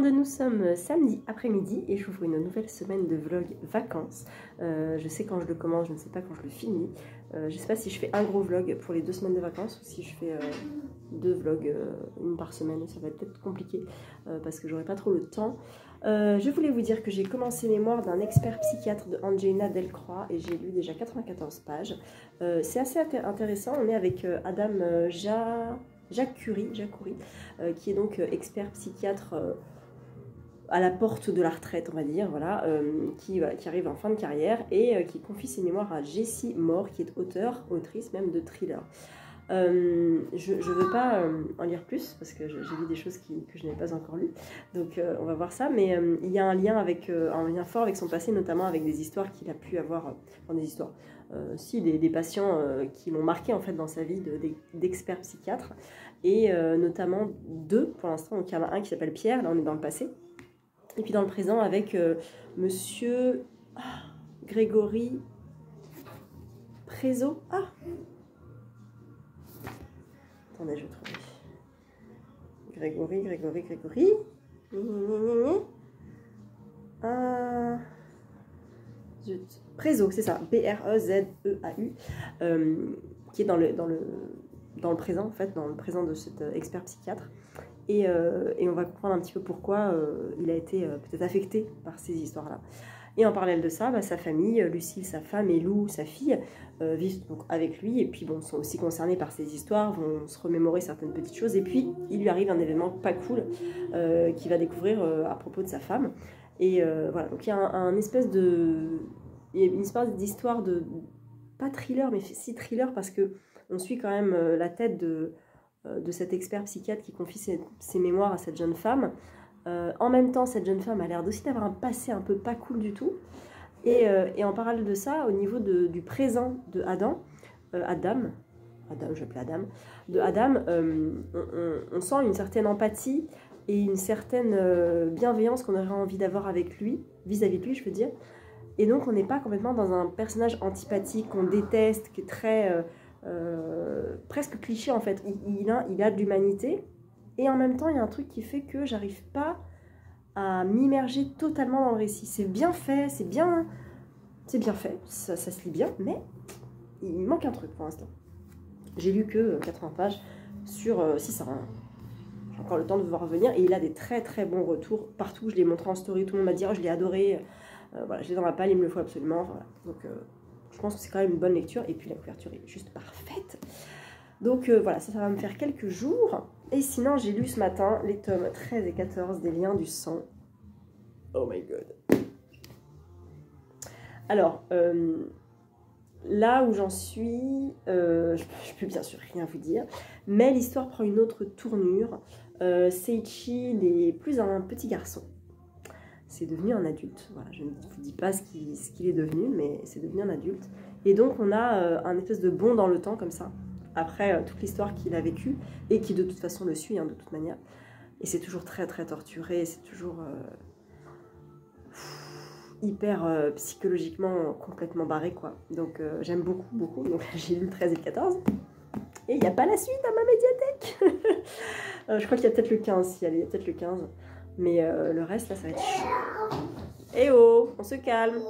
monde, nous sommes samedi après-midi et j'ouvre une nouvelle semaine de vlog vacances. Je sais quand je le commence, je ne sais pas quand je le finis. Je ne sais pas si je fais un gros vlog pour les 2 semaines de vacances ou si je fais 2 vlogs, une par semaine. Ça va être peut-être compliqué parce que j'aurai pas trop le temps. Je voulais vous dire que j'ai commencé Mémoire d'un expert psychiatre de Angelina Delcroix et j'ai lu déjà 94 pages. C'est assez intéressant. On est avec Adam Jacques Coury, qui est donc expert psychiatre à la porte de la retraite, on va dire, voilà, qui arrive en fin de carrière et qui confie ses mémoires à Jessie Moore, qui est autrice même de thriller. Je ne veux pas en lire plus parce que j'ai lu des choses que je n'avais pas encore lues, donc on va voir ça, mais il y a un lien fort avec son passé, notamment avec des histoires qu'il a pu avoir, des patients qui l'ont marqué en fait dans sa vie d'expert psychiatre, et notamment 2 pour l'instant. Donc il y en a un qui s'appelle Pierre, là on est dans le passé, et puis dans le présent avec monsieur Grégory Prézo. Attendez, je vais trouver. Grégory. Prézo, c'est ça. P-R-E-Z-E-A-U. Qui est dans le présent, en fait, dans le présent de cet expert psychiatre. Et on va comprendre un petit peu pourquoi il a été peut-être affecté par ces histoires-là. Et en parallèle de ça, sa famille, Lucille, sa femme, et Lou, sa fille, vivent donc avec lui, et puis sont aussi concernés par ces histoires, vont se remémorer certaines petites choses, et puis il lui arrive un événement pas cool qu'il va découvrir à propos de sa femme. Et voilà, donc il y a une espèce d'histoire de, pas thriller, mais si thriller, parce que on suit quand même la tête de cet expert psychiatre qui confie ses mémoires à cette jeune femme. En même temps, cette jeune femme a l'air aussi d'avoir un passé un peu pas cool du tout. Et en parallèle de ça, au niveau du présent de Adam, je l'appelais Adam, on sent une certaine empathie et une certaine bienveillance qu'on aurait envie d'avoir avec lui, vis-à-vis de lui, je veux dire. Et donc, on n'est pas complètement dans un personnage antipathique qu'on déteste, qui est très presque cliché en fait. Il a de l'humanité. Et en même temps, il y a un truc qui fait que j'arrive pas à m'immerger totalement dans le récit. C'est bien fait, c'est bien fait, ça se lit bien, mais il manque un truc pour l'instant. J'ai lu que 80 pages sur 600. J'ai encore le temps de voir revenir, et il a des très très bons retours partout. Je l'ai montré en story, tout le monde m'a dit oh, je l'ai adoré. Voilà, je l'ai dans ma palle, il me le faut absolument. Voilà. Donc je pense que c'est quand même une bonne lecture, et puis la couverture est juste parfaite. Donc voilà, ça va me faire quelques jours. Et sinon, j'ai lu ce matin les tomes 13 et 14 des Liens du sang. Oh my god. Alors, là où j'en suis, je peux bien sûr rien vous dire, mais l'histoire prend une autre tournure. Seiichi n'est plus un petit garçon. C'est devenu un adulte. Voilà, je ne vous dis pas ce qu'il est devenu, mais c'est devenu un adulte. Et donc, on a un espèce de bond dans le temps comme ça, après toute l'histoire qu'il a vécue, et qui de toute façon le suit, hein, de toute manière. Et c'est toujours très très torturé, c'est toujours hyper psychologiquement complètement barré, quoi. Donc j'aime beaucoup, donc j'ai lu le 13 et le 14. Et il n'y a pas la suite à ma médiathèque. Je crois qu'il y a peut-être le 15, si allez, il y a peut-être le 15. Mais le reste, là, ça va être chaud. Eh oh, on se calme.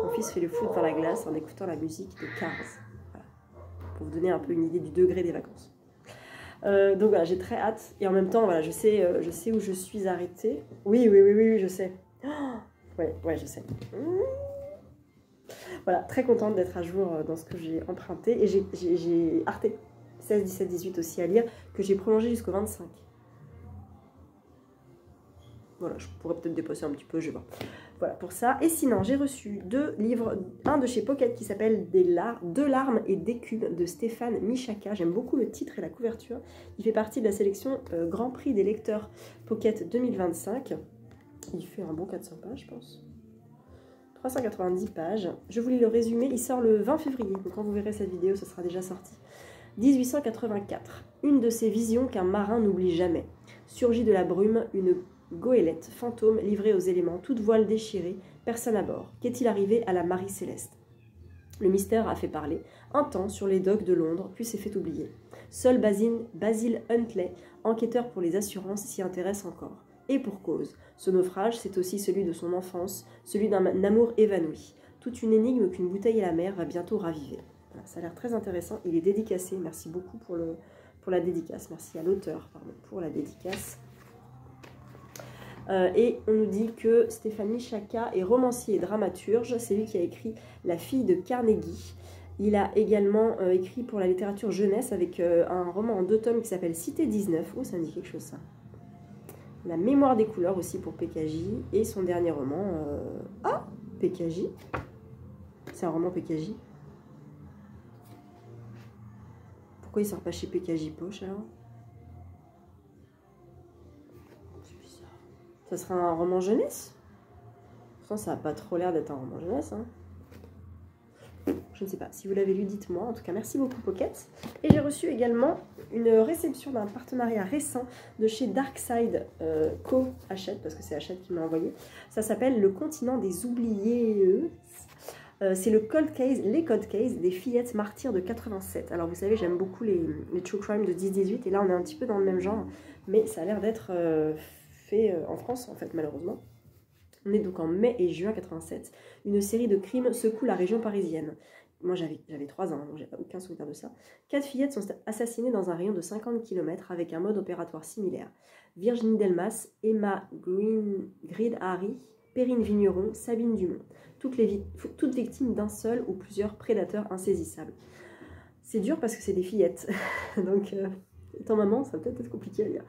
Mon fils fait le foot dans la glace en écoutant la musique de Cars. Pour vous donner un peu une idée du degré des vacances. Donc voilà, j'ai très hâte. Et en même temps, voilà, je sais où je suis arrêtée. Oui, je sais. Ouais, je sais. Voilà, très contente d'être à jour dans ce que j'ai emprunté. Et j'ai Arte 16, 17, 18 aussi à lire, que j'ai prolongé jusqu'au 25. Voilà, je pourrais peut-être dépasser un petit peu, je vais voir. Voilà pour ça. Et sinon, j'ai reçu 2 livres, un de chez Pocket qui s'appelle Deux larmes et d'écume de Stéphane Michaka. J'aime beaucoup le titre et la couverture. Il fait partie de la sélection Grand Prix des lecteurs Pocket 2025. Il fait un bon 400 pages, je pense. 390 pages. Je voulais le résumer. Il sort le 20 février. Donc quand vous verrez cette vidéo, ça sera déjà sorti. 1884. Une de ces visions qu'un marin n'oublie jamais. Surgit de la brume une goélette, fantôme, livrée aux éléments, toute voile déchirée, personne à bord. Qu'est-il arrivé à la Marie Céleste? Le mystère a fait parler, un temps sur les docks de Londres, puis s'est fait oublier. Seul Basil Huntley, enquêteur pour les assurances, s'y intéresse encore. Et pour cause. Ce naufrage, c'est aussi celui de son enfance, celui d'un amour évanoui. Toute une énigme qu'une bouteille à la mer va bientôt raviver. Voilà, ça a l'air très intéressant. Il est dédicacé. Merci beaucoup pour la dédicace. Merci à l'auteur pour la dédicace. Et on nous dit que Stéphane Chaka est romancier et dramaturge. C'est lui qui a écrit La fille de Carnegie. Il a également écrit pour la littérature jeunesse avec un roman en 2 tomes qui s'appelle Cité 19. Oh, ça me dit quelque chose ça. La mémoire des couleurs aussi pour PKJ. Et son dernier roman... Ah, PKJ. C'est un roman PKJ. Pourquoi il sort pas chez PKJ Poche alors? C'est bizarre. Ça sera un roman jeunesse? Pourtant ça n'a pas trop l'air d'être un roman jeunesse. Hein. Je ne sais pas. Si vous l'avez lu, dites-moi. En tout cas, merci beaucoup Pocket. Et j'ai reçu également une réception d'un partenariat récent de chez Darkside Co-Hachette, parce que c'est Hachette qui m'a envoyé. Ça s'appelle Le continent des oubliés. C'est les cold case des fillettes martyrs de 87. Alors vous savez, j'aime beaucoup les true crime de 10-18, et là on est un petit peu dans le même genre, mais ça a l'air d'être fait en France en fait, malheureusement. On est donc en mai et juin 87. Une série de crimes secoue la région parisienne. Moi j'avais 3 ans, donc j'ai aucun souvenir de ça. 4 fillettes sont assassinées dans un rayon de 50 km avec un mode opératoire similaire. Virginie Delmas, Emma Grid-Harry, Perrine Vigneron, Sabine Dumont. Toutes victimes d'un seul ou plusieurs prédateurs insaisissables. C'est dur parce que c'est des fillettes. Donc, étant maman, ça va peut-être être compliqué à lire.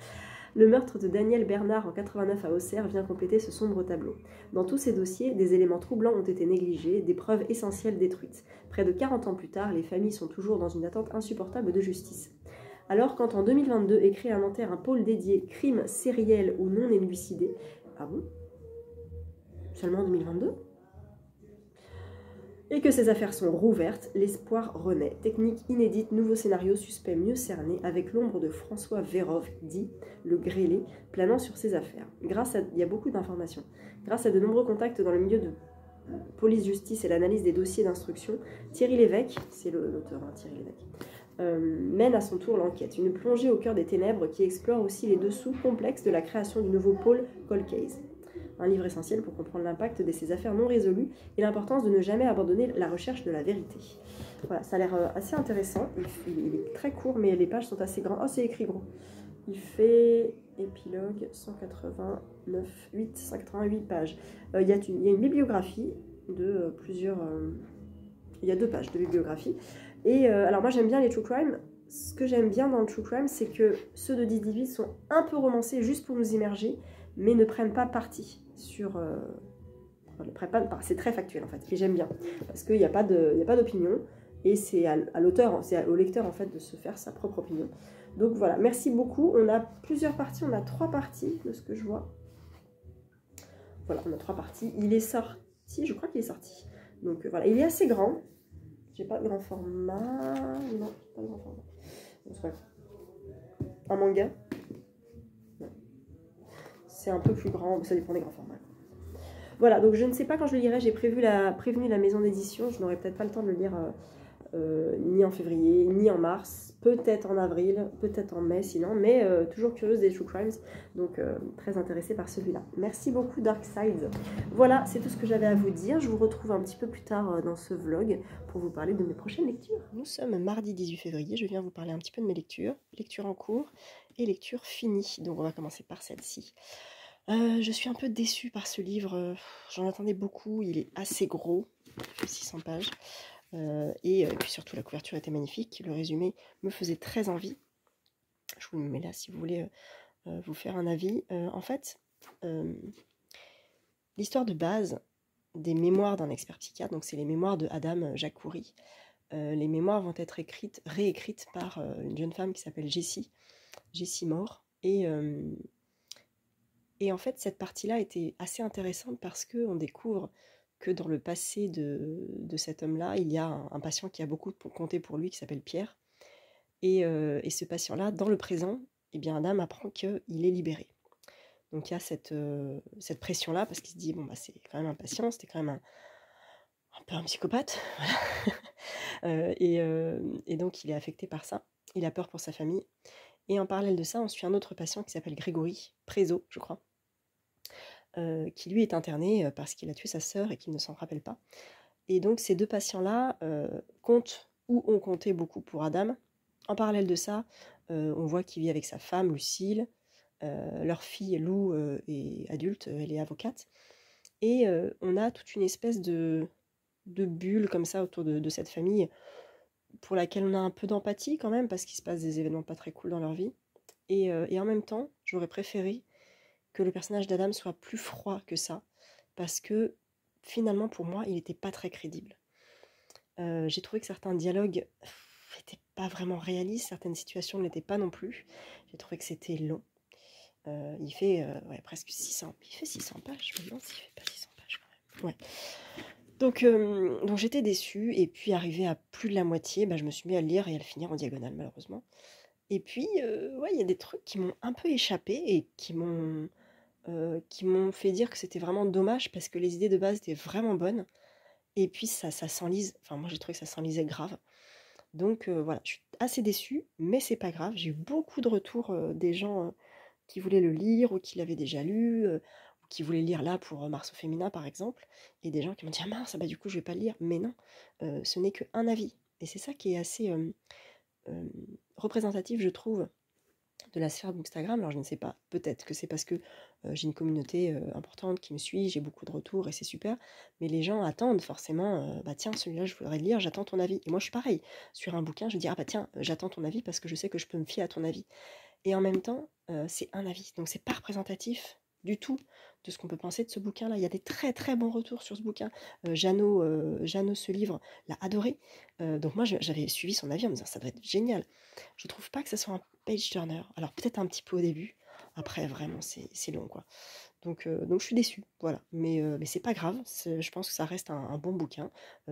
Le meurtre de Daniel Bernard en 89 à Auxerre vient compléter ce sombre tableau. Dans tous ces dossiers, des éléments troublants ont été négligés, des preuves essentielles détruites. Près de 40 ans plus tard, les familles sont toujours dans une attente insupportable de justice. Alors, quand en 2022 est créé à Nanterre un pôle dédié crimes sériels ou non élucidés... Ah bon? Seulement en 2022? Et que ces affaires sont rouvertes, l'espoir renaît. Technique inédite, nouveau scénario, suspect mieux cerné, avec l'ombre de François Vérov, dit le grêlé, planant sur ces affaires. Il y a beaucoup d'informations. Grâce à de nombreux contacts dans le milieu de police-justice et l'analyse des dossiers d'instruction, Thierry Lévesque, c'est l'auteur, hein, Thierry Lévesque, mène à son tour l'enquête. Une plongée au cœur des ténèbres qui explore aussi les dessous complexes de la création du nouveau pôle Cold Case. Un livre essentiel pour comprendre l'impact de ces affaires non résolues et l'importance de ne jamais abandonner la recherche de la vérité. Voilà, ça a l'air assez intéressant. Il est très court, mais les pages sont assez grandes. Oh, c'est écrit gros. Il fait épilogue 188 pages. Il y a une bibliographie de plusieurs... il y a 2 pages de bibliographie. Et alors moi j'aime bien les true crime. Ce que j'aime bien dans le true crime, c'est que ceux de 10-18 sont un peu romancés juste pour nous immerger, mais ne prennent pas parti sur... c'est très factuel en fait, et j'aime bien, parce qu'il n'y a pas d'opinion, et c'est à l'auteur, c'est au lecteur en fait de se faire sa propre opinion. Donc voilà, merci beaucoup. On a plusieurs parties, on a 3 parties de ce que je vois. Voilà, on a 3 parties. Il est sorti, je crois qu'il est sorti. Donc voilà, il est assez grand. J'ai pas de grand format. Non, pas de grand format. Donc, ouais. Un manga. C'est un peu plus grand, ça dépend des grands formats. Voilà, donc je ne sais pas quand je le lirai, j'ai prévenu la maison d'édition, je n'aurai peut-être pas le temps de le lire ni en février, ni en mars, peut-être en avril, peut-être en mai sinon, mais toujours curieuse des true crimes, donc très intéressée par celui-là. Merci beaucoup Darkside. Voilà, c'est tout ce que j'avais à vous dire, je vous retrouve un petit peu plus tard dans ce vlog pour vous parler de mes prochaines lectures. Nous sommes mardi 18 février, je viens vous parler un petit peu de mes lectures en cours et lecture finie, donc on va commencer par celle-ci. Je suis un peu déçue par ce livre, j'en attendais beaucoup, il est assez gros, il fait 600 pages, et puis surtout la couverture était magnifique, le résumé me faisait très envie. Je vous le mets là si vous voulez vous faire un avis. En fait, l'histoire de base des mémoires d'un expert psychiatre, donc c'est les mémoires de Adam Jacoury. Les mémoires vont être réécrites par une jeune femme qui s'appelle Jessie Moore, et en fait, cette partie-là était assez intéressante parce qu'on découvre que dans le passé de cet homme-là, il y a un patient qui a beaucoup compté pour lui, qui s'appelle Pierre. Et ce patient-là, dans le présent, eh bien, Adam apprend qu'il est libéré. Donc il y a cette pression-là, parce qu'il se dit, bon, bah, c'est quand même un patient, c'était quand même un peu un psychopathe. Et donc il est affecté par ça. Il a peur pour sa famille. Et en parallèle de ça, on suit un autre patient qui s'appelle Grégory Prézo, je crois, qui lui est interné parce qu'il a tué sa sœur et qu'il ne s'en rappelle pas. Et donc ces deux patients-là comptent ou ont compté beaucoup pour Adam. En parallèle de ça, on voit qu'il vit avec sa femme, Lucille. Leur fille, Lou, est adulte, elle est avocate. Et on a toute une espèce de bulle comme ça autour de cette famille pour laquelle on a un peu d'empathie quand même, parce qu'il se passe des événements pas très cool dans leur vie. Et en même temps, j'aurais préféré que le personnage d'Adam soit plus froid que ça, parce que finalement, pour moi, il n'était pas très crédible. J'ai trouvé que certains dialogues n'étaient pas vraiment réalistes, certaines situations ne l'étaient pas non plus. J'ai trouvé que c'était long. Il fait ouais, presque 600. Il fait 600 pages, je me demande s'il fait pas 600 pages quand même. Ouais. Donc j'étais déçue, et puis arrivé à plus de la moitié, je me suis mis à le lire et à le finir en diagonale malheureusement. Et puis ouais, il y a des trucs qui m'ont un peu échappé et qui m'ont fait dire que c'était vraiment dommage parce que les idées de base étaient vraiment bonnes. Et puis ça s'enlise, enfin moi j'ai trouvé que ça s'enlisait grave. Donc voilà, je suis assez déçue, mais c'est pas grave. J'ai eu beaucoup de retours des gens qui voulaient le lire ou qui l'avaient déjà lu, ou qui voulaient lire là pour Mars au féminin par exemple, et des gens qui m'ont dit ah mince, du coup je vais pas le lire. Mais non, ce n'est qu'un avis. Et c'est ça qui est assez représentatif, je trouve, de la sphère d'Instagram. Alors je ne sais pas, peut-être que c'est parce que j'ai une communauté importante qui me suit, j'ai beaucoup de retours et c'est super, mais les gens attendent forcément, tiens, celui-là je voudrais le lire, j'attends ton avis. Et moi je suis pareil, sur un bouquin je dis ah tiens, j'attends ton avis parce que je sais que je peux me fier à ton avis. Et en même temps, c'est un avis, donc c'est pas représentatif du tout de ce qu'on peut penser de ce bouquin-là. Il y a des très très bons retours sur ce bouquin. Jeannot, ce livre, l'a adoré. Donc moi, j'avais suivi son avis en me disant ça doit être génial. Je trouve pas que ça soit un page turner. Alors peut-être un petit peu au début. Après, vraiment, c'est long, quoi. Donc je suis déçue, voilà. Mais c'est pas grave. Je pense que ça reste un bon bouquin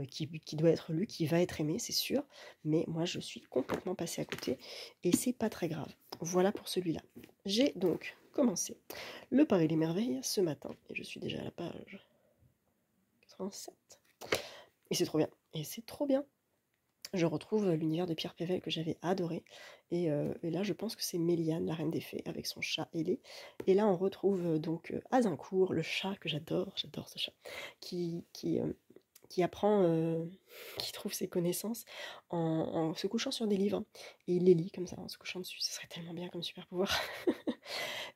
qui doit être lu, qui va être aimé, c'est sûr. Mais moi, je suis complètement passée à côté. Et c'est pas très grave. Voilà pour celui-là. J'ai donc commencé Le Paris des Merveilles ce matin. Et je suis déjà à la page 87. Et c'est trop bien. Et c'est trop bien. Je retrouve l'univers de Pierre Pével que j'avais adoré. Et là, je pense que c'est Méliane, la reine des fées, avec son chat ailé. Et là, on retrouve donc Azincourt, le chat que j'adore ce chat, qui apprend, qui trouve ses connaissances en se couchant sur des livres. Et il les lit comme ça, en se couchant dessus. Ce serait tellement bien comme super pouvoir.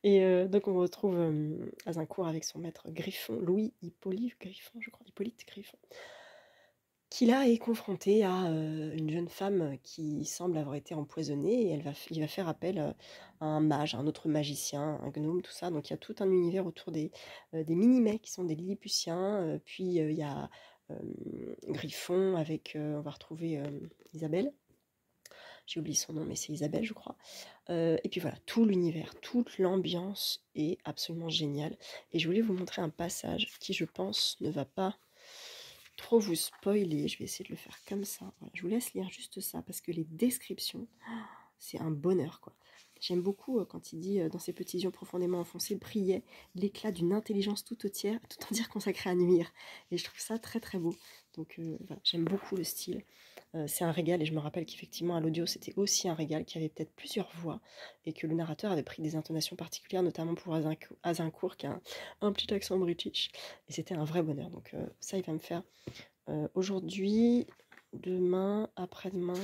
Et donc, on retrouve Azincourt avec son maître Griffon, Louis Hippolyte Griffon, je crois, Hippolyte Griffon, qui là est confronté à une jeune femme qui semble avoir été empoisonnée, et il va faire appel à un mage, un autre magicien, un gnome, tout ça. Donc il y a tout un univers autour des Minimais qui sont des Lilliputiens, puis il y a Griffon avec, on va retrouver Isabelle, j'ai oublié son nom mais c'est Isabelle je crois, et puis voilà, tout l'univers, toute l'ambiance est absolument géniale. Et je voulais vous montrer un passage qui je pense ne va pas trop vous spoiler, je vais essayer de le faire comme ça. Voilà, je vous laisse lire juste ça parce que les descriptions, c'est un bonheur quoi. J'aime beaucoup quand il dit dans ses petits yeux profondément enfoncés brillait l'éclat d'une intelligence tout entière consacrée à nuire. Et je trouve ça très très beau. Donc voilà, j'aime beaucoup le style. C'est un régal, et je me rappelle qu'effectivement à l'audio c'était aussi un régal, qui avait peut-être plusieurs voix et que le narrateur avait pris des intonations particulières, notamment pour Azincourt qui a un petit accent british, et c'était un vrai bonheur. Donc ça il va me faire aujourd'hui, demain, après-demain.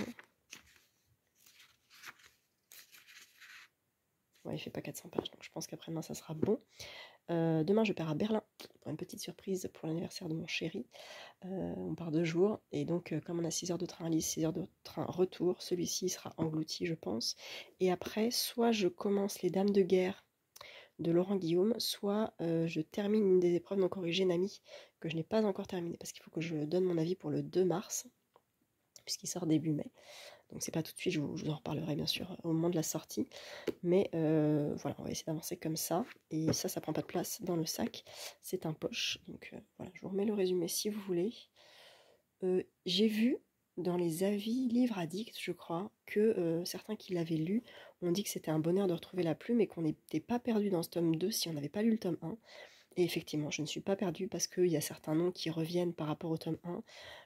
Ouais, il fait pas 400 pages, donc je pense qu'après-demain ça sera bon. Demain je pars à Berlin pour une petite surprise pour l'anniversaire de mon chéri. On part 2 jours, et donc comme on a 6 heures de train aller, 6 heures de train retour, celui-ci sera englouti je pense. Et après, soit je commence Les Dames de guerre de Laurent Guillaume, soit je termine une des épreuves non corrigées Nami, que je n'ai pas encore terminée, parce qu'il faut que je donne mon avis pour le 2 mars, puisqu'il sort début mai. Donc c'est pas tout de suite, je vous en reparlerai bien sûr au moment de la sortie. Mais voilà, on va essayer d'avancer comme ça. Et ça prend pas de place dans le sac. C'est un poche. Donc voilà, je vous remets le résumé si vous voulez. J'ai vu dans les avis livre addict, je crois, que certains qui l'avaient lu ont dit que c'était un bonheur de retrouver la plume et qu'on n'était pas perdu dans ce tome 2 si on n'avait pas lu le tome 1. Et effectivement, je ne suis pas perdue parce qu'il y a certains noms qui reviennent par rapport au tome 1,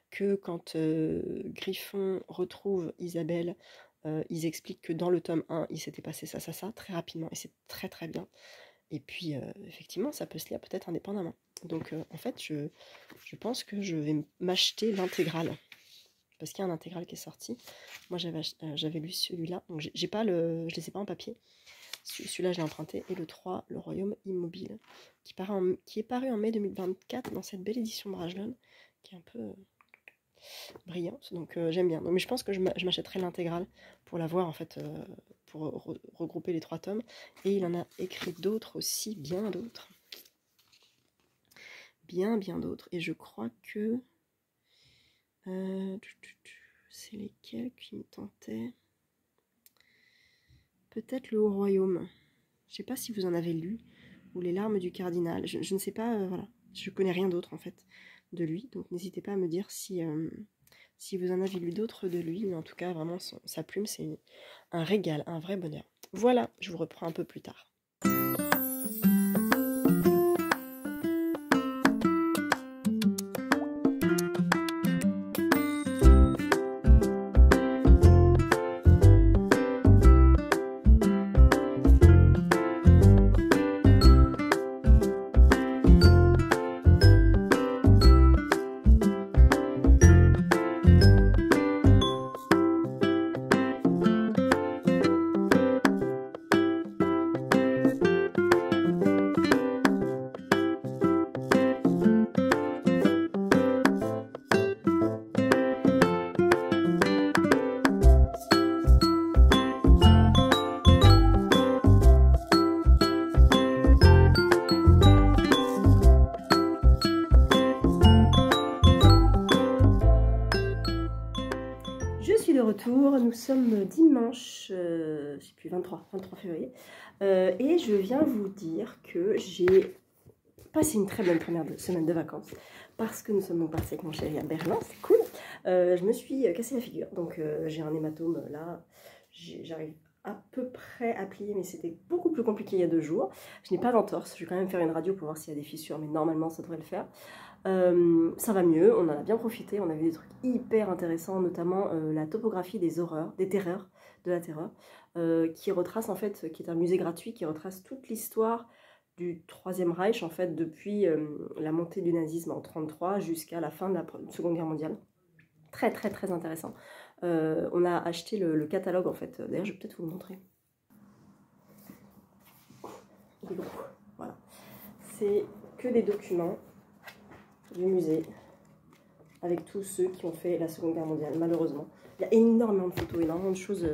que quand Griffon retrouve Isabelle, ils expliquent que dans le tome 1, il s'était passé ça, très rapidement, et c'est très très bien. Et puis, effectivement, ça peut se lire peut-être indépendamment. Donc, en fait, je pense que je vais m'acheter l'intégrale. Parce qu'il y a un intégral qui est sorti. Moi, j'avais lu celui-là. Donc, je ne les ai pas en papier. Celui-là, je l'ai emprunté. Et le 3, Le Royaume Immobile, qui est paru en mai 2024 dans cette belle édition Brajlon, qui est un peu brillante. Donc, j'aime bien. Donc, mais je pense que je m'achèterai l'intégrale pour l'avoir, en fait, pour regrouper les 3 tomes. Et il en a écrit d'autres aussi, bien d'autres. Bien d'autres. Et je crois que... c'est lesquels qui me tentaient? Peut-être Le Haut Royaume. Je ne sais pas si vous en avez lu. Ou Les Larmes du Cardinal. Je ne sais pas, voilà. Je connais rien d'autre, en fait, de lui. Donc, n'hésitez pas à me dire si vous en avez lu d'autres de lui. Mais en tout cas, vraiment, sa plume, c'est un régal, un vrai bonheur. Voilà, je vous reprends un peu plus tard. Retour, nous sommes dimanche, je sais plus, 23 février, et je viens vous dire que j'ai passé une très bonne première semaine de vacances, parce que nous sommes partis avec mon chéri à Berlin, c'est cool. Je me suis cassé la figure, donc j'ai un hématome là, j'arrive à peu près à plier, mais c'était beaucoup plus compliqué il y a 2 jours. Je n'ai pas d'entorse, je vais quand même faire une radio pour voir s'il y a des fissures, mais normalement ça devrait le faire. Ça va mieux, on en a bien profité, on a vu des trucs hyper intéressants, notamment la topographie des horreurs, des terreurs, de la terreur, qui retrace en fait, qui est un musée gratuit, qui retrace toute l'histoire du Troisième Reich, en fait, depuis la montée du nazisme en 1933 jusqu'à la fin de la Seconde Guerre mondiale. Très très très intéressant. On a acheté le catalogue en fait, d'ailleurs je vais peut-être vous le montrer. Il est gros, voilà. C'est que des documents du musée avec tous ceux qui ont fait la Seconde Guerre mondiale, malheureusement. Il y a énormément de photos, énormément de choses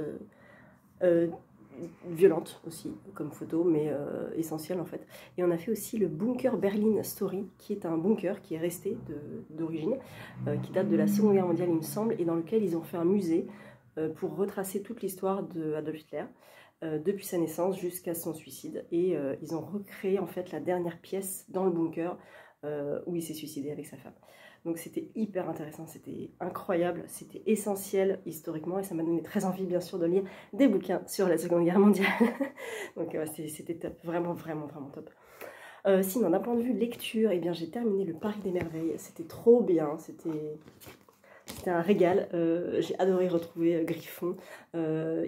violentes aussi, comme photos, mais essentielles en fait. Et on a fait aussi le bunker Berlin Story, qui est un bunker qui est resté d'origine, qui date de la Seconde Guerre mondiale, il me semble, et dans lequel ils ont fait un musée pour retracer toute l'histoire d'Adolf Hitler, depuis sa naissance jusqu'à son suicide. Et ils ont recréé en fait la dernière pièce dans le bunker où il s'est suicidé avec sa femme. Donc c'était hyper intéressant, c'était incroyable, c'était essentiel historiquement et ça m'a donné très envie bien sûr de lire des bouquins sur la Seconde Guerre mondiale. Donc c'était top, vraiment top. Sinon d'un point de vue lecture, eh bien j'ai terminé le Paris des Merveilles, c'était trop bien, c'était un régal. J'ai adoré retrouver Griffon,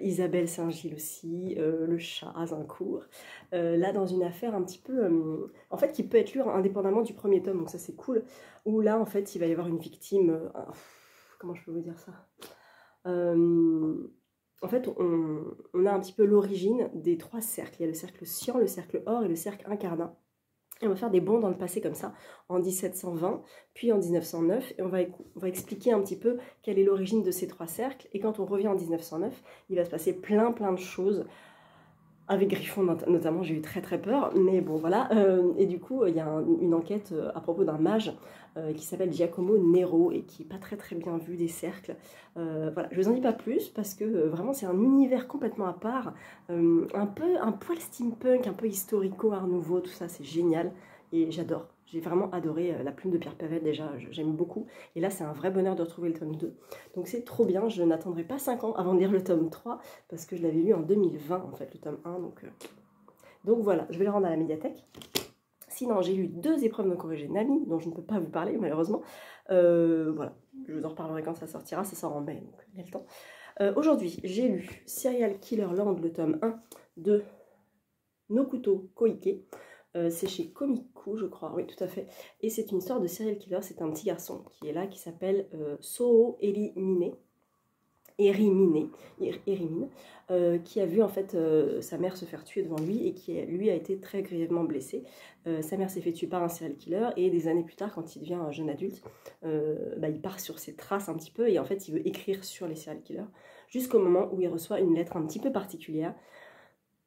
Isabelle Saint-Gilles aussi, le chat Azincourt. Là, dans une affaire un petit peu... en fait, qui peut être lue indépendamment du premier tome, donc ça c'est cool. Où là, en fait, il va y avoir une victime... comment je peux vous dire ça en fait, on a un petit peu l'origine des 3 cercles. Il y a le cercle Cyan, le cercle Or et le cercle Incarnat. Et on va faire des bonds dans le passé comme ça, en 1720, puis en 1909, et on va expliquer un petit peu quelle est l'origine de ces 3 cercles. Et quand on revient en 1909, il va se passer plein de choses. Avec Griffon notamment, j'ai eu très peur, mais bon voilà. Et du coup, il y a une enquête à propos d'un mage qui s'appelle Giacomo Nero et qui n'est pas très bien vu des cercles. Voilà, je ne vous en dis pas plus parce que vraiment c'est un univers complètement à part, un poil steampunk, un peu historico, art nouveau, tout ça c'est génial et j'adore. J'ai vraiment adoré La Plume de Pierre Pavel, déjà j'aime beaucoup. Et là c'est un vrai bonheur de retrouver le tome 2. Donc c'est trop bien, je n'attendrai pas 5 ans avant de lire le tome 3 parce que je l'avais lu en 2020 en fait, le tome 1. Donc voilà, je vais le rendre à la médiathèque. Sinon j'ai lu 2 épreuves non corrigées de Nami, dont je ne peux pas vous parler malheureusement. Voilà, je vous en reparlerai quand ça sortira, ça sort en mai, donc il y a le temps. Aujourd'hui j'ai lu Serial Killer Land, le tome 1 de Nokuto Koike. C'est chez Komiku, je crois, oui, tout à fait. Et c'est une histoire de serial killer. C'est un petit garçon qui est là, qui s'appelle Soo Erimine, qui a vu en fait sa mère se faire tuer devant lui et qui, lui, a été très grièvement blessé. Sa mère s'est fait tuer par un serial killer et des années plus tard, quand il devient un jeune adulte, il part sur ses traces un petit peu et en fait, il veut écrire sur les serial killers jusqu'au moment où il reçoit une lettre un petit peu particulière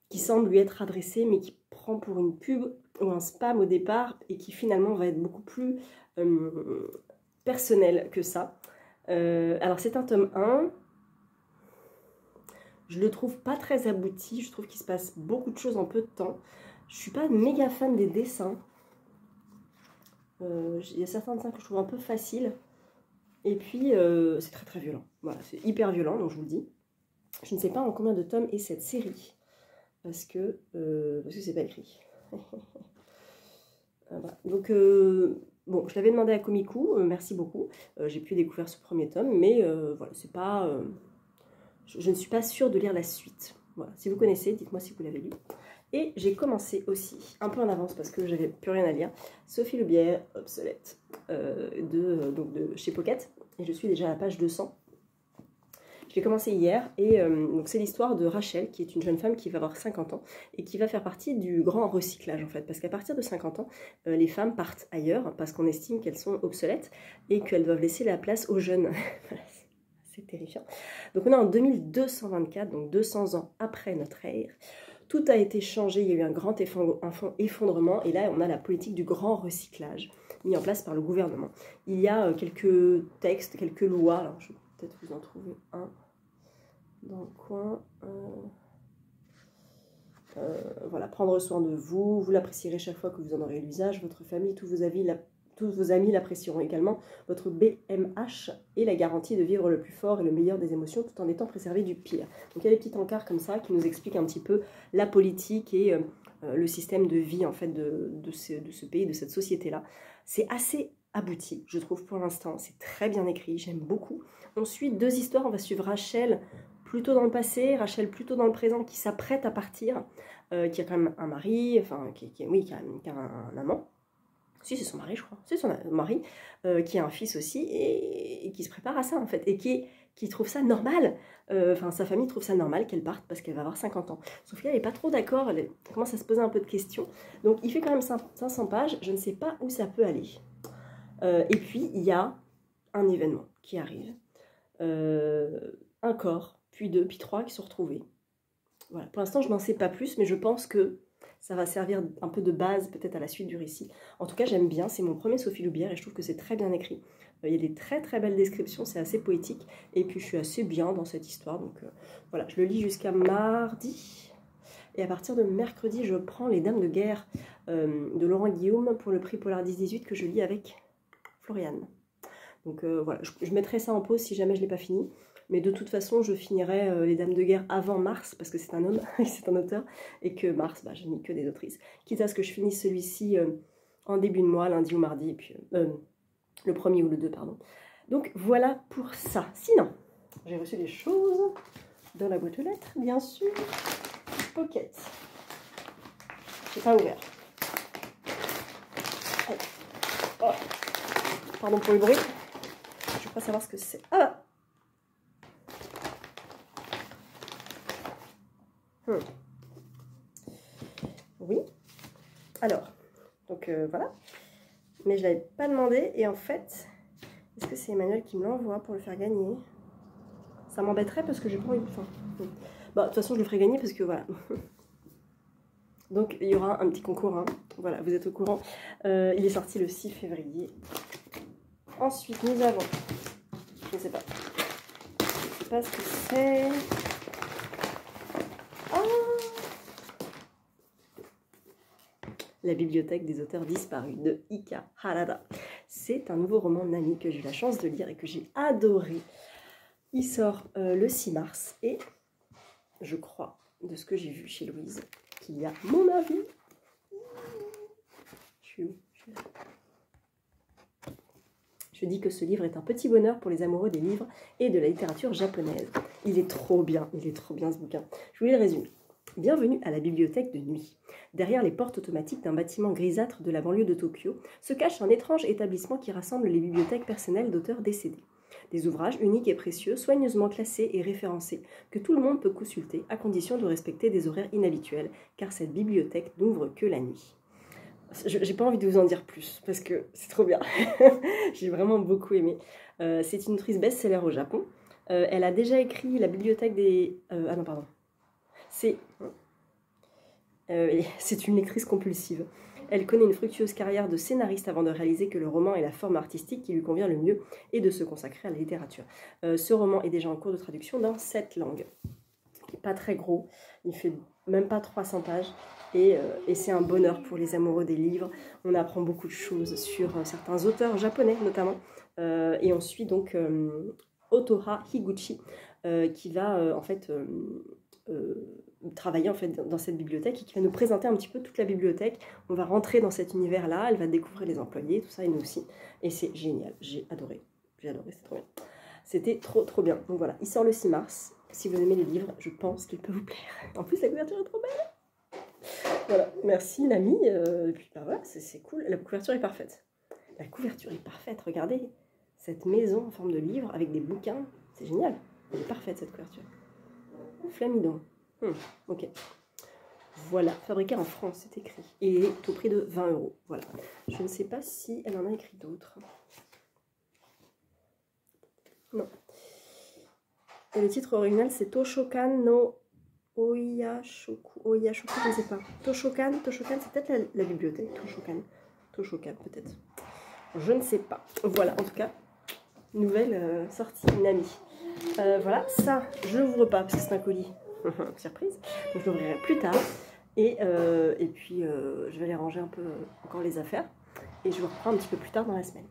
qui semble lui être adressée, mais qui prend pour une pub ou un spam au départ, et qui finalement va être beaucoup plus personnel que ça. Alors c'est un tome 1, je le trouve pas très abouti, je trouve qu'il se passe beaucoup de choses en peu de temps. Je suis pas méga fan des dessins. Il y a certains dessins que je trouve un peu faciles, et puis c'est très très violent. Voilà, c'est hyper violent, donc je vous le dis. Je ne sais pas en combien de tomes est cette série. Parce que c'est pas écrit. Voilà. Donc, bon, je l'avais demandé à Komiku, merci beaucoup. J'ai pu découvrir ce premier tome, mais voilà, c'est pas. Je ne suis pas sûre de lire la suite. Voilà. Si vous connaissez, dites-moi si vous l'avez lu. Et j'ai commencé aussi, un peu en avance parce que j'avais plus rien à lire, Sophie Le Bière, obsolète, de chez Pocket. Et je suis déjà à la page 200. Je l'ai commencé hier et c'est l'histoire de Rachel, qui est une jeune femme qui va avoir 50 ans et qui va faire partie du grand recyclage en fait. Parce qu'à partir de 50 ans, les femmes partent ailleurs parce qu'on estime qu'elles sont obsolètes et qu'elles doivent laisser la place aux jeunes. C'est terrifiant. Donc on est en 2224, donc 200 ans après notre ère. Tout a été changé, il y a eu un grand effondrement et là on a la politique du grand recyclage mis en place par le gouvernement. Il y a quelques textes, quelques lois, alors je peut-être vous en trouver un dans le coin. Voilà, prendre soin de vous, vous l'apprécierez chaque fois que vous en aurez l'usage, votre famille, tous vos amis l'apprécieront également, votre BMH et la garantie de vivre le plus fort et le meilleur des émotions tout en étant préservé du pire. Donc il y a des petits encarts comme ça qui nous expliquent un petit peu la politique et le système de vie en fait de ce pays, de cette société-là. C'est assez abouti, je trouve, pour l'instant. C'est très bien écrit, j'aime beaucoup. On suit deux histoires, on va suivre Rachel plutôt dans le passé, Rachel plutôt dans le présent, qui s'apprête à partir, qui a quand même un mari, enfin, qui a un amant. Si, c'est son mari, je crois. C'est son mari, qui a un fils aussi, et qui se prépare à ça, en fait, et qui trouve ça normal. Enfin, sa famille trouve ça normal qu'elle parte parce qu'elle va avoir 50 ans. Sauf qu'elle n'est pas trop d'accord, elle commence à se poser un peu de questions. Donc, il fait quand même 500 pages, je ne sais pas où ça peut aller. Et puis, il y a un événement qui arrive. Un corps, puis deux, puis trois qui sont retrouvés. Voilà. Pour l'instant, je n'en sais pas plus, mais je pense que ça va servir un peu de base peut-être à la suite du récit. En tout cas, j'aime bien, c'est mon premier Sophie Loubière et je trouve que c'est très bien écrit. Il y a des très très belles descriptions, c'est assez poétique. Et puis, je suis assez bien dans cette histoire. Donc voilà, je le lis jusqu'à mardi. Et à partir de mercredi, je prends Les Dames de guerre de Laurent Guillaume pour le prix Polar 10-18 que je lis avec Floriane. Donc voilà, je mettrai ça en pause si jamais je ne l'ai pas fini. Mais de toute façon, je finirai Les Dames de guerre avant mars, parce que c'est un homme, c'est un auteur, et que mars, je n'ai que des autrices. Quitte à ce que je finisse celui-ci en début de mois, lundi ou mardi, et puis le premier ou le 2, pardon. Donc voilà pour ça. Sinon, j'ai reçu des choses dans la boîte aux lettres, bien sûr. Pocket. Je n'ai pas ouvert. Oh. Pardon pour le bruit. Je ne veux pas savoir ce que c'est. Ah! Oui. Alors, donc voilà. Mais je ne l'avais pas demandé. Et en fait, est-ce que c'est Emmanuel qui me l'envoie pour le faire gagner? Ça m'embêterait parce que j'ai pas envie de... Enfin, bon, de toute façon, je le ferai gagner parce que voilà. Donc, il y aura un petit concours. Hein. Voilà, vous êtes au courant. Il est sorti le 6 février. Ensuite, nous avons... Je ne sais pas. Je ne sais pas ce que c'est... La bibliothèque des auteurs disparus de Ika Harada. C'est un nouveau roman de Nami que j'ai eu la chance de lire et que j'ai adoré. Il sort le 6 mars et je crois, de ce que j'ai vu chez Louise, qu'il y a mon avis. Je dis que ce livre est un petit bonheur pour les amoureux des livres et de la littérature japonaise. Il est trop bien ce bouquin. Je vous lis le résumé. Bienvenue à la bibliothèque de nuit. Derrière les portes automatiques d'un bâtiment grisâtre de la banlieue de Tokyo se cache un étrange établissement qui rassemble les bibliothèques personnelles d'auteurs décédés. Des ouvrages uniques et précieux, soigneusement classés et référencés, que tout le monde peut consulter à condition de respecter des horaires inhabituels, car cette bibliothèque n'ouvre que la nuit. J'ai pas envie de vous en dire plus, parce que c'est trop bien. J'ai vraiment beaucoup aimé. C'est une autrice best-seller au Japon. Elle a déjà écrit La bibliothèque des... ah non, pardon. C'est une lectrice compulsive. Elle connaît une fructueuse carrière de scénariste avant de réaliser que le roman est la forme artistique qui lui convient le mieux et de se consacrer à la littérature. Ce roman est déjà en cours de traduction dans 7 langues. Il n'est pas très gros, il fait même pas 300 pages et c'est un bonheur pour les amoureux des livres. On apprend beaucoup de choses sur certains auteurs japonais notamment et on suit donc Otoha Higuchi qui va en fait... travailler en fait dans cette bibliothèque et qui va nous présenter un petit peu toute la bibliothèque. On va rentrer dans cet univers-là, elle va découvrir les employés, tout ça, et nous aussi. Et c'est génial, j'ai adoré, c'est trop bien. C'était trop bien. Donc voilà, il sort le 6 mars. Si vous aimez les livres, je pense qu'il peut vous plaire. En plus, la couverture est trop belle. Voilà, merci Nami. Et puis bah voilà, c'est cool. La couverture est parfaite. La couverture est parfaite, regardez. Cette maison en forme de livre avec des bouquins, c'est génial. Elle est parfaite cette couverture. Flamidon. Ok. Voilà, fabriqué en France, c'est écrit. Et il est au prix de 20 €. Voilà. Je ne sais pas si elle en a écrit d'autres. Non. Et le titre original, c'est Toshokan no Oyashoku. Oyashoku, je ne sais pas. Toshokan, c'est peut-être la bibliothèque. Toshokan, peut-être. Je ne sais pas. Voilà, en tout cas, nouvelle sortie Nami. Voilà, ça, je ne l'ouvre pas parce que c'est un colis. Surprise. Donc je l'ouvrirai plus tard. Et puis, je vais aller ranger un peu encore les affaires. Et je vous reprends un petit peu plus tard dans la semaine.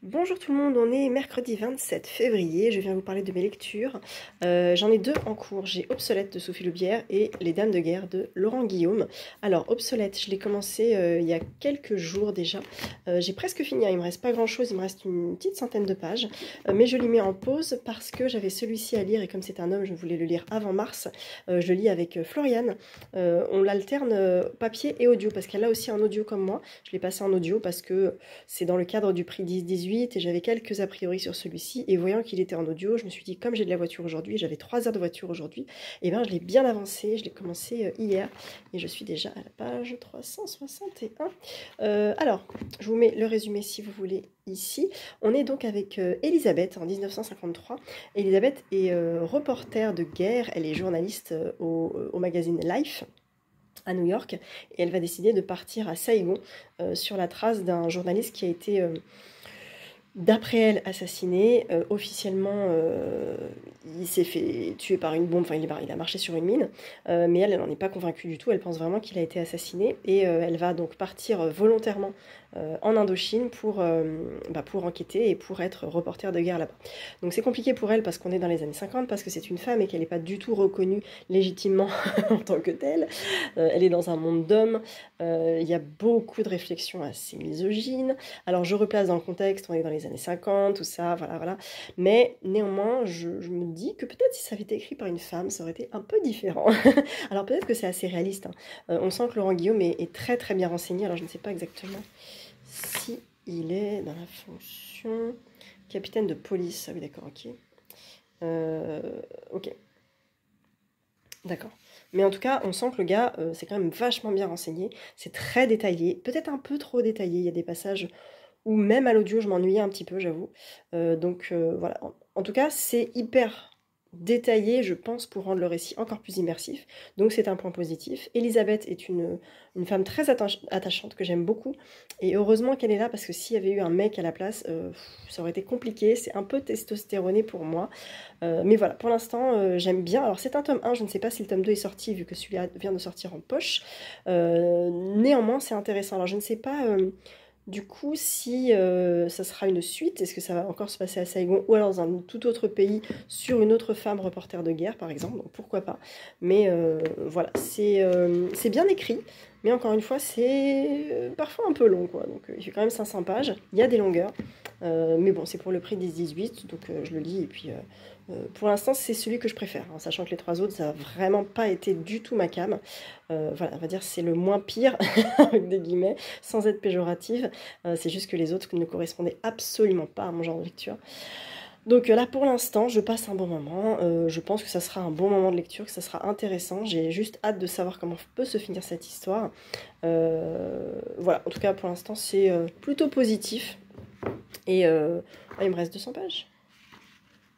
Bonjour tout le monde, on est mercredi 27 février, je viens vous parler de mes lectures. J'en ai 2 en cours, j'ai Obsolète de Sophie Loubière et Les Dames de guerre de Laurent Guillaume. Alors Obsolète, je l'ai commencé il y a quelques jours déjà, j'ai presque fini, hein, il me reste pas grand chose, il me reste une petite centaine de pages, mais je l'ai mis en pause parce que j'avais celui-ci à lire et comme c'est un homme, je voulais le lire avant mars. Je le lis avec Floriane, on l'alterne papier et audio parce qu'elle a aussi un audio comme moi, je l'ai passé en audio parce que c'est dans le cadre du prix 10-18 et j'avais quelques a priori sur celui-ci et voyant qu'il était en audio, je me suis dit comme j'ai de la voiture aujourd'hui, j'avais 3 heures de voiture aujourd'hui, et bien je l'ai bien avancé, je l'ai commencé hier et je suis déjà à la page 361. Alors, je vous mets le résumé si vous voulez ici. On est donc avec Elisabeth en 1953. Elisabeth est reporter de guerre, elle est journaliste au magazine Life à New York et elle va décider de partir à Saigon sur la trace d'un journaliste qui a été d'après elle assassiné. Officiellement il s'est fait tuer par une bombe, enfin il a marché sur une mine, mais elle n'en est pas convaincue du tout, elle pense vraiment qu'il a été assassiné et elle va donc partir volontairement en Indochine pour enquêter et pour être reporter de guerre là-bas. Donc c'est compliqué pour elle parce qu'on est dans les années 50, parce que c'est une femme et qu'elle n'est pas du tout reconnue légitimement en tant que telle. Elle est dans un monde d'hommes, il y a beaucoup de réflexions assez misogynes. Alors je replace dans le contexte, on est dans les années 50, tout ça, voilà. Mais néanmoins, je me dis que peut-être si ça avait été écrit par une femme, ça aurait été un peu différent. Alors peut-être que c'est assez réaliste, hein. On sent que Laurent Guillaume est très très bien renseigné, alors je ne sais pas exactement si il est dans la fonction capitaine de police. Ah oui, d'accord, ok. Ok. D'accord. Mais en tout cas, on sent que le gars, c'est quand même vachement bien renseigné. C'est très détaillé, peut-être un peu trop détaillé. Il y a des passages où même à l'audio, je m'ennuyais un petit peu, j'avoue. Donc voilà. En tout cas, c'est hyper détaillé, je pense, pour rendre le récit encore plus immersif. Donc c'est un point positif. Elisabeth est une femme très attachante, que j'aime beaucoup. Et heureusement qu'elle est là, parce que s'il y avait eu un mec à la place, ça aurait été compliqué. C'est un peu testostéroné pour moi. Mais voilà, pour l'instant, j'aime bien. Alors c'est un tome 1, je ne sais pas si le tome 2 est sorti, vu que celui-là vient de sortir en poche. Néanmoins, c'est intéressant. Alors je ne sais pas... Du coup, si ça sera une suite, est-ce que ça va encore se passer à Saigon ou alors dans un tout autre pays sur une autre femme reporter de guerre, par exemple, donc pourquoi pas. Mais voilà, c'est bien écrit, Mais encore une fois, c'est parfois un peu long, quoi. Donc il fait quand même 500 pages. Il y a des longueurs. Mais bon, c'est pour le prix des 18, donc je le lis. Et puis pour l'instant, c'est celui que je préfère, hein, sachant que les 3 autres, ça n'a vraiment pas été du tout ma came. Voilà, on va dire c'est le moins pire, avec des guillemets, sans être péjorative. C'est juste que les autres ne correspondaient absolument pas à mon genre de lecture. Donc là, pour l'instant, je passe un bon moment. Je pense que ça sera un bon moment de lecture, que ça sera intéressant. J'ai juste hâte de savoir comment peut se finir cette histoire. Voilà, en tout cas, pour l'instant, c'est plutôt positif. Et il me reste 200 pages.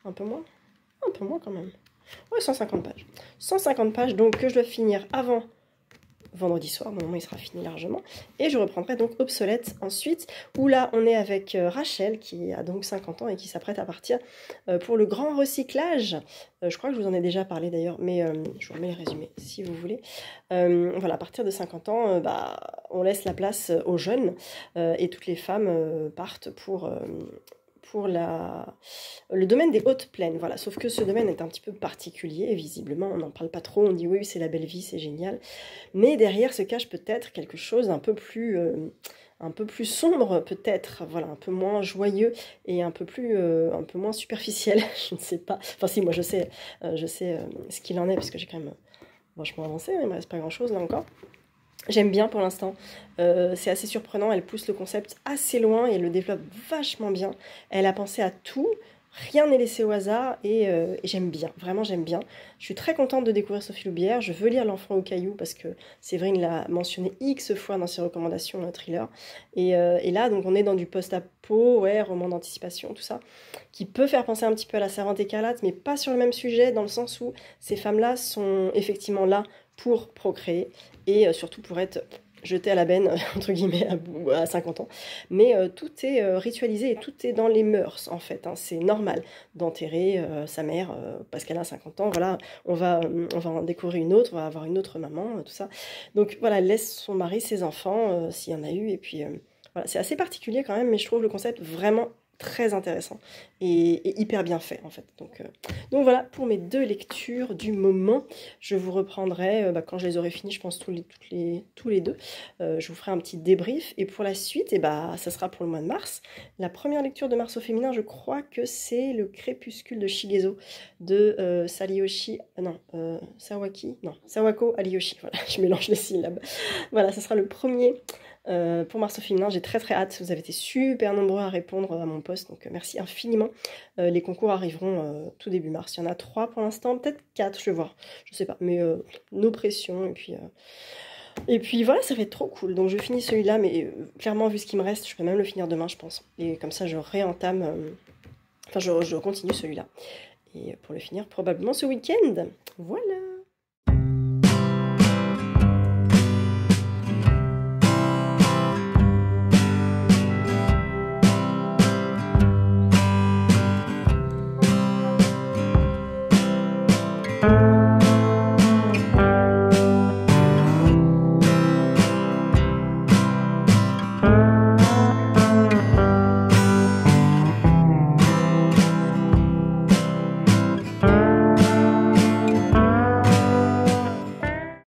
Un peu moins. Un peu moins quand même. Ouais, 150 pages. 150 pages, donc que je dois finir avant vendredi soir, au moment où il sera fini largement. Et je reprendrai donc Obsolète ensuite, où là on est avec Rachel, qui a donc 50 ans et qui s'apprête à partir pour le grand recyclage. Je crois que je vous en ai déjà parlé d'ailleurs, mais je vous remets les résumés si vous voulez. Voilà, à partir de 50 ans, on laisse la place aux jeunes et toutes les femmes partent pour le domaine des hautes plaines, voilà. Sauf que ce domaine est un petit peu particulier, visiblement, on n'en parle pas trop, on dit oui, c'est la belle vie, c'est génial. Mais derrière se cache peut-être quelque chose un peu plus sombre, peut-être, voilà, un peu moins joyeux et un peu moins superficiel, je ne sais pas. Enfin si, moi je sais ce qu'il en est, parce que j'ai quand même vachement avancé, mais il ne me reste pas grand-chose là encore. J'aime bien pour l'instant, c'est assez surprenant, elle pousse le concept assez loin et elle le développe vachement bien. Elle a pensé à tout, rien n'est laissé au hasard et j'aime bien, vraiment j'aime bien. Je suis très contente de découvrir Sophie Loubière, je veux lire L'Enfant au caillou parce que Séverine l'a mentionné X fois dans ses recommandations thriller. Et là, donc on est dans du post-apo, ouais, roman d'anticipation, tout ça, qui peut faire penser un petit peu à La Servante écarlate, mais pas sur le même sujet, dans le sens où ces femmes-là sont effectivement là pour procréer et surtout pour être jeté à la benne, entre guillemets, à 50 ans. Mais tout est ritualisé et tout est dans les mœurs, en fait. Hein. C'est normal d'enterrer sa mère parce qu'elle a 50 ans. Voilà, on va en découvrir une autre, on va avoir une autre maman, tout ça. Donc voilà, elle laisse son mari, ses enfants, s'il y en a eu. Et puis voilà, c'est assez particulier quand même, mais je trouve le concept vraiment très intéressant et hyper bien fait en fait. Donc voilà pour mes 2 lectures du moment. Je vous reprendrai quand je les aurai finis, je pense tous les 2. Je vous ferai un petit débrief et pour la suite, ça sera pour le mois de mars. La première lecture de mars au féminin, je crois que c'est Le Crépuscule de Shigezo de Sawako Aliyoshi. Voilà, je mélange les syllabes. Voilà, ça sera le premier. Pour Mars au féminin, j'ai très très hâte. Vous avez été super nombreux à répondre à mon post, donc merci infiniment. Les concours arriveront tout début mars. Il y en a 3 pour l'instant, peut-être 4, je vais voir. Je sais pas, mais nos pressions. Et puis voilà, ça va être trop cool. Donc je finis celui-là, mais clairement, vu ce qui me reste, je peux même le finir demain, je pense. Et comme ça, je réentame. Enfin, je continue celui-là. Et pour le finir, probablement ce week-end. Voilà.